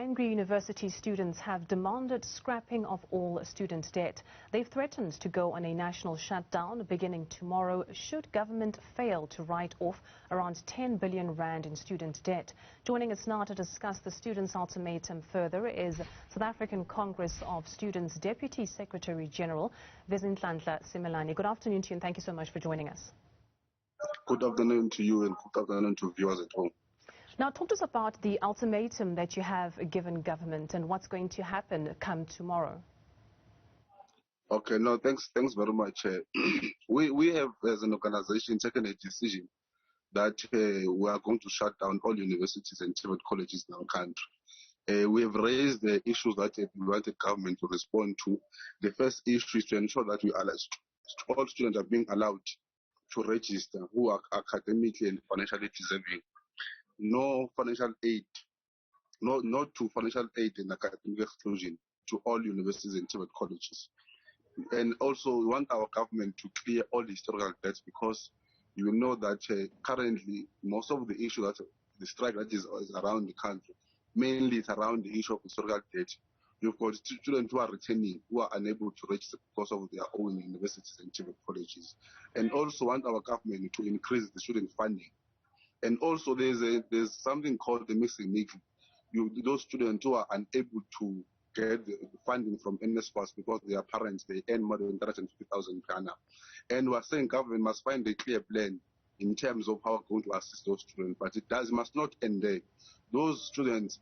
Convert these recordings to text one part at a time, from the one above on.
Angry university students have demanded scrapping of all student debt. They've threatened to go on a national shutdown beginning tomorrow should government fail to write off around 10 billion rand in student debt. Joining us now to discuss the students' ultimatum further is South African Congress of Students Deputy Secretary General Vezintlanhla Simelane. Good afternoon to you and thank you so much for joining us. Good afternoon to you and good afternoon to viewers at home. Now, talk to us about the ultimatum that you have given government and what's going to happen come tomorrow. Okay, no, thanks very much. We have, as an organization, taken a decision that we are going to shut down all universities and private colleges in our country. We have raised the issues that we want the government to respond to. The first issue is to ensure that all students are being allowed to register who are academically and financially deserving. No financial aid, not to financial aid and academic exclusion to all universities and private colleges. And also, we want our government to clear all the historical debts because you know that currently most of the issue that the strike that is around the country, mainly it's around the issue of historical debt. You've got students who are returning, who are unable to register because of their own universities and private colleges. And also want our government to increase the student funding. And also there's something called the missing link. Those students who are unable to get the funding from NSFAS because their parents, they earn more than 350,000 per annum. And we're saying government must find a clear plan in terms of how we're going to assist those students. But it must not end there. Those students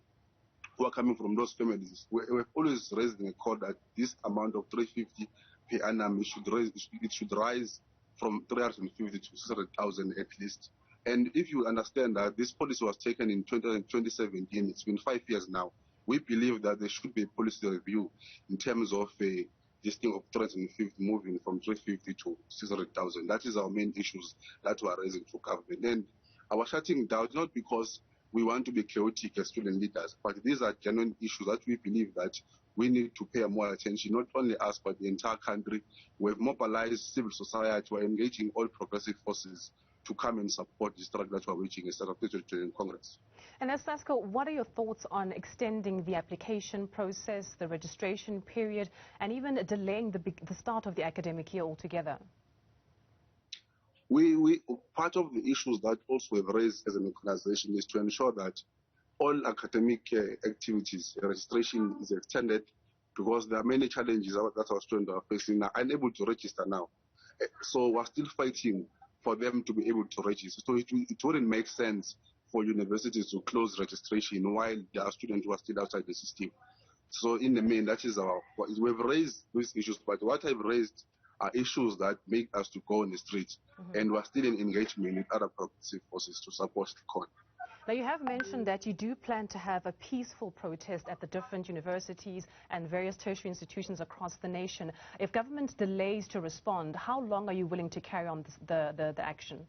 who are coming from those families, we've always raised in a call that this amount of 350 per annum, it should rise from 350 to 600,000 at least. And if you understand that this policy was taken in 2017, it's been 5 years now, we believe that there should be a policy review in terms of this thing of 350 moving from 350 to 600,000. That is our main issues that we are raising to government. And our shutting down, not because we want to be chaotic as student leaders, but these are genuine issues that we believe that we need to pay more attention, not only us, but the entire country. We've mobilized civil society, we're engaging all progressive forces to come and support the struggle that we're waging as South African Congress. And as SASCO, what are your thoughts on extending the application process, the registration period, and even delaying the start of the academic year altogether? Part of the issues that also we've raised as an organization is to ensure that all academic activities, registration is extended because there are many challenges that our students are facing now, unable to register now. So we're still fighting for them to be able to register. So it wouldn't make sense for universities to close registration while there are students who are still outside the system. So in the main, that is we've raised these issues, but what I've raised are issues that make us to go on the streets, and we're still in engagement with other progressive forces to support the cause. Now, you have mentioned that you do plan to have a peaceful protest at the different universities and various tertiary institutions across the nation. If government delays to respond, how long are you willing to carry on the action?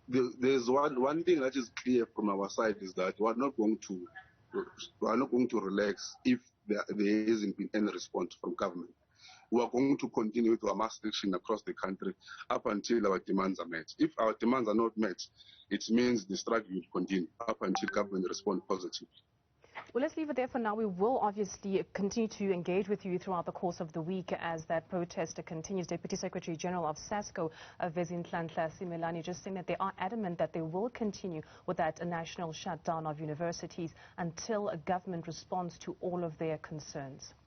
There's one thing that is clear from our side is that we are not going to relax if there hasn't been any response from government. We are going to continue with our mass action across the country up until our demands are met. If our demands are not met, it means the struggle will continue up until government responds positively. Well, let's leave it there for now. We will obviously continue to engage with you throughout the course of the week as that protest continues. Deputy Secretary General of SASCO, Vezintlanhla Simelane, just saying that they are adamant that they will continue with that national shutdown of universities until a government responds to all of their concerns.